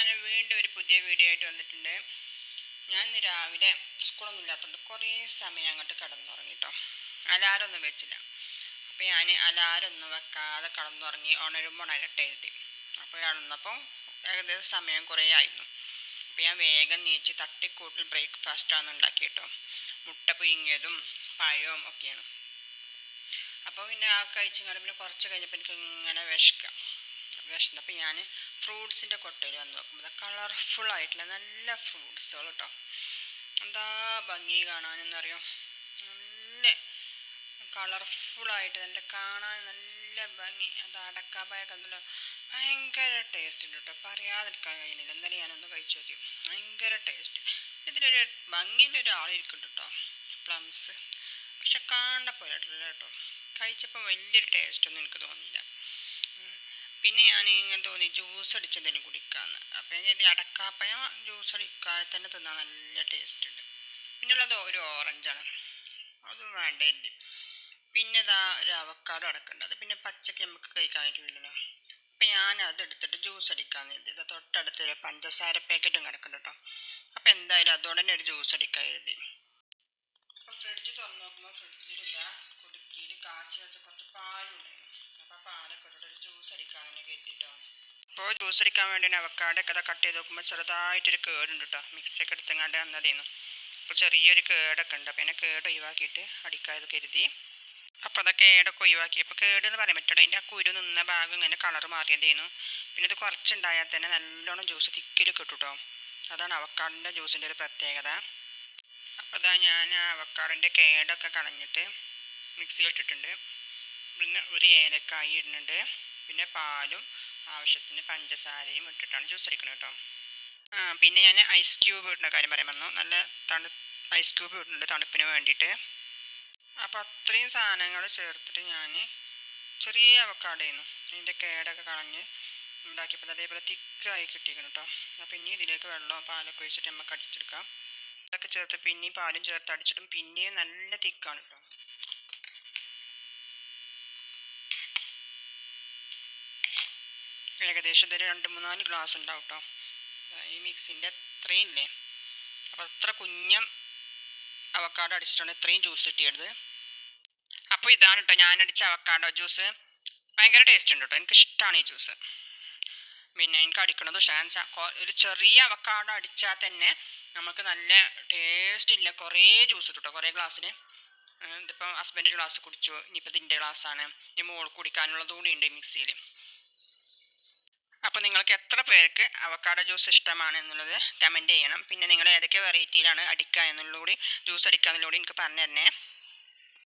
ഞാൻ വീണ്ടും ഒരു പുതിയ വീഡിയോ ആയിട്ട് വന്നിട്ടുണ്ട്. ഞാൻ ഇന്ന് രാവിലെ സ്കൂളൊന്നും ഇല്ലാത്തതുകൊണ്ട് കുറേ സമയം അങ്ങോട്ട് കിടന്നുറങ്ങി കേട്ടോ. അലാറം ഒന്നും വെച്ചില്ല. അപ്പോൾ ഞാൻ അലാറം ഒന്നും വെക്കാതെ കിടന്നുറങ്ങി. ഉണരട്ടെ എഴുതി. അപ്പോൾ കിടന്നപ്പോൾ ഏകദേശം സമയം കുറേ ആയിരുന്നു. അപ്പോൾ ഞാൻ വേഗം നീച്ച് തട്ടിക്കൂട്ടിൽ ബ്രേക്ക്ഫാസ്റ്റാണ് ഉണ്ടാക്കി കേട്ടോ. മുട്ട പുഴുങ്ങിയതും പഴവും ഒക്കെയാണ്. അപ്പോൾ പിന്നെ ആ കഴിച്ചിങ്ങാണ്ട് പിന്നെ കുറച്ച് കഴിഞ്ഞപ്പോൾ എനിക്ക് ഇങ്ങനെ വിശന്നപ്പോൾ ഞാൻ ഫ്രൂട്ട്സിൻ്റെ കൊട്ടയിൽ വന്ന് നോക്കുമ്പോൾ കളർഫുള്ളായിട്ടുള്ള നല്ല ഫ്രൂട്ട്സുകൾ കേട്ടോ. എന്താ ഭംഗി കാണാനെന്നറിയോ. നല്ല കളർഫുള്ളായിട്ട് നല്ല കാണാൻ നല്ല ഭംഗി. അത് അടക്കാപ്പായൊക്കെ ഉണ്ടല്ലോ, ഭയങ്കര ടേസ്റ്റ് ഉണ്ട് കേട്ടോ. പറയാതിരിക്കാൻ കഴിയുന്നില്ല. എന്നാലും ഞാനൊന്ന് കഴിച്ചു നോക്കി. ഭയങ്കര ടേസ്റ്റ്. ഇതിലൊരു ഭംഗിയിലൊരാളിരിക്കുന്നുണ്ട് കേട്ടോ, പ്ലംസ്. പക്ഷെ കാണുന്ന പോലെ കേട്ടോ. കഴിച്ചപ്പോൾ വലിയൊരു ടേസ്റ്റൊന്നും എനിക്ക് തോന്നിയില്ല. പിന്നെ ഞാൻ ഇങ്ങനെ തോന്നി ജ്യൂസ് അടിച്ചെന്തെങ്കിലും കുടിക്കാമെന്ന്. അപ്പം ഞാൻ ഇത് അടക്കാപ്പഴ ജ്യൂസ് അടിക്കാതെ തന്നെ തിന്നാൻ നല്ല ടേസ്റ്റ് ഉണ്ട്. പിന്നുള്ളത് ഒരു ഓറഞ്ചാണ്, അതും വേണ്ടേണ്ട്. പിന്നെ ഇതാ ഒരു അവക്കാഡോ അടക്കുന്നുണ്ട്. അത് പിന്നെ പച്ചക്ക് നമുക്ക് കഴിക്കാൻ പറ്റില്ലല്ലോ. അപ്പം ഞാൻ അതെടുത്തിട്ട് ജ്യൂസ് അടിക്കാമെന്ന് കരുതി. ഇത് തൊട്ടടുത്തൊരു പഞ്ചസാര പാക്കറ്റും കിടക്കുന്നുണ്ട് കേട്ടോ. അപ്പം എന്തായാലും അതുകൊണ്ട് തന്നെ ഒരു ജ്യൂസ് അടിക്കാൻ കരുതി. അപ്പോൾ ഫ്രിഡ്ജ് തുറന്ന് നോക്കുമ്പോൾ ഫ്രിഡ്ജിൽ ഇതാ കുടുക്കിയിൽ കാച്ചി വെച്ച കുറച്ച് പാലുണ്ടായിരുന്നു. അപ്പോൾ ആ പാലൊക്കെ ഇട്ടിട്ട് ഒരു ജ്യൂസ് അടിക്കാൻ തന്നെ കരുതിട്ടോ. അപ്പോൾ ജ്യൂസ് അടിക്കാൻ വേണ്ടി അവക്കാഡൊക്കെ അത് കട്ട് ചെയ്ത് നോക്കുമ്പോൾ ചെറുതായിട്ടൊരു കേടുണ്ട് കേട്ടോ. മിക്സിയൊക്കെ എടുത്തെങ്ങാണ്ട് വന്നതേന്നു. അപ്പോൾ ചെറിയൊരു കേടൊക്കെ ഉണ്ട്. അപ്പോൾ എന്നെ കേട് ഒഴിവാക്കിയിട്ട് അടിക്കാതെ കരുതി. അപ്പോൾ അതൊക്കെ കേടൊക്കെ ഒഴിവാക്കിയപ്പോൾ കേടെന്ന് പറയാൻ പറ്റുള്ളൂ. അതിൻ്റെ ആ കുരു നിന്ന ഭാഗം ഇങ്ങനെ കളർ മാറിയതേന്നു. പിന്നെ ഇത് കുറച്ചുണ്ടായാൽ തന്നെ നല്ലോണം ജ്യൂസ് തിക്കിൽ കിട്ടും കേട്ടോ. അതാണ് അവക്കാഡിൻ്റെ ജ്യൂസിൻ്റെ ഒരു പ്രത്യേകത. അപ്പോൾ ഇതാ ഞാൻ അവക്കാഡിൻ്റെ കേടൊക്കെ കളഞ്ഞിട്ട് മിക്സിയിൽ ഇട്ടിട്ടുണ്ട്. പിന്നെ ഒരു ഏലക്കായി ഇടുന്നുണ്ട്. പിന്നെ പാലും ആവശ്യത്തിന് പഞ്ചസാരയും ഇട്ടിട്ടാണ് ജ്യൂസ് അടിക്കുന്നത് കേട്ടോ. പിന്നെ ഞാൻ ഐസ് ക്യൂബ് ഇടുന്ന കാര്യം പറയാൻ പറഞ്ഞു. നല്ല ഐസ് ക്യൂബ് ഇടുന്നുണ്ട് തണുപ്പിന് വേണ്ടിയിട്ട്. അപ്പോൾ അത്രയും സാധനങ്ങൾ ചേർത്തിട്ട് ഞാൻ ചെറിയ അവക്കാഡായിരുന്നു ഇതിൻ്റെ കേടൊക്കെ കളഞ്ഞ് ഉണ്ടാക്കിയപ്പോൾ അതേപോലെ തിക്കായി കിട്ടിയിരിക്കണം കേട്ടോ. അപ്പോൾ ഇനി ഇതിലേക്ക് വെള്ളവും പാലൊക്കെ ഒഴിച്ചിട്ട് നമുക്ക് അടിച്ചെടുക്കാം. അതൊക്കെ ചേർത്ത് പിന്നെയും പാലും ചേർത്ത് അടിച്ചിട്ടും പിന്നെയും നല്ല തിക്കാണ് കേട്ടോ. ഏകദേശം ഇതൊരു 2-3-4 ഗ്ലാസ് ഉണ്ടാവും കേട്ടോ. ഈ മിക്സിൻ്റെ അത്രയും ഇല്ലേ. അപ്പോൾ അത്ര കുഞ്ഞം അവക്കാഡോ അടിച്ചിട്ടാണ് ഇത്രയും ജ്യൂസ് കിട്ടിയത്. അപ്പോൾ ഇതാണ് കേട്ടോ ഞാൻ അടിച്ച അവക്കാഡോ ജ്യൂസ്. ഭയങ്കര ടേസ്റ്റ് ഉണ്ട് കേട്ടോ. എനിക്കിഷ്ടമാണ് ഈ ജ്യൂസ്. പിന്നെ എനിക്ക് അടിക്കണത് ഒരു ചെറിയ അവക്കാഡോ അടിച്ചാൽ തന്നെ നമുക്ക് നല്ല ടേസ്റ്റ് ഇല്ല. കുറേ ജ്യൂസ് കിട്ടും കേട്ടോ, കുറേ ഗ്ലാസ്സിന്. ഇതിപ്പോൾ ഹസ്ബൻഡ് ഒരു ഗ്ലാസ് കുടിച്ചു. ഇനിയിപ്പോൾ ഇതിൻ്റെ ഗ്ലാസ്സാണ്. ഇനി മോൾ കുടിക്കാനുള്ളത് കൂടി ഉണ്ട് മിക്സിയിൽ. അപ്പോൾ നിങ്ങൾക്ക് എത്ര പേർക്ക് അവക്കാഡോ ജ്യൂസ് ഇഷ്ടമാണ് എന്നുള്ളത് കമൻറ്റ് ചെയ്യണം. പിന്നെ നിങ്ങൾ ഏതൊക്കെ വെറൈറ്റിയിലാണ് അടിക്കുക എന്നുള്ളൂടി ജ്യൂസ് അടിക്കുക എന്നുള്ളൂടി എനിക്ക് പറഞ്ഞു തരണേ.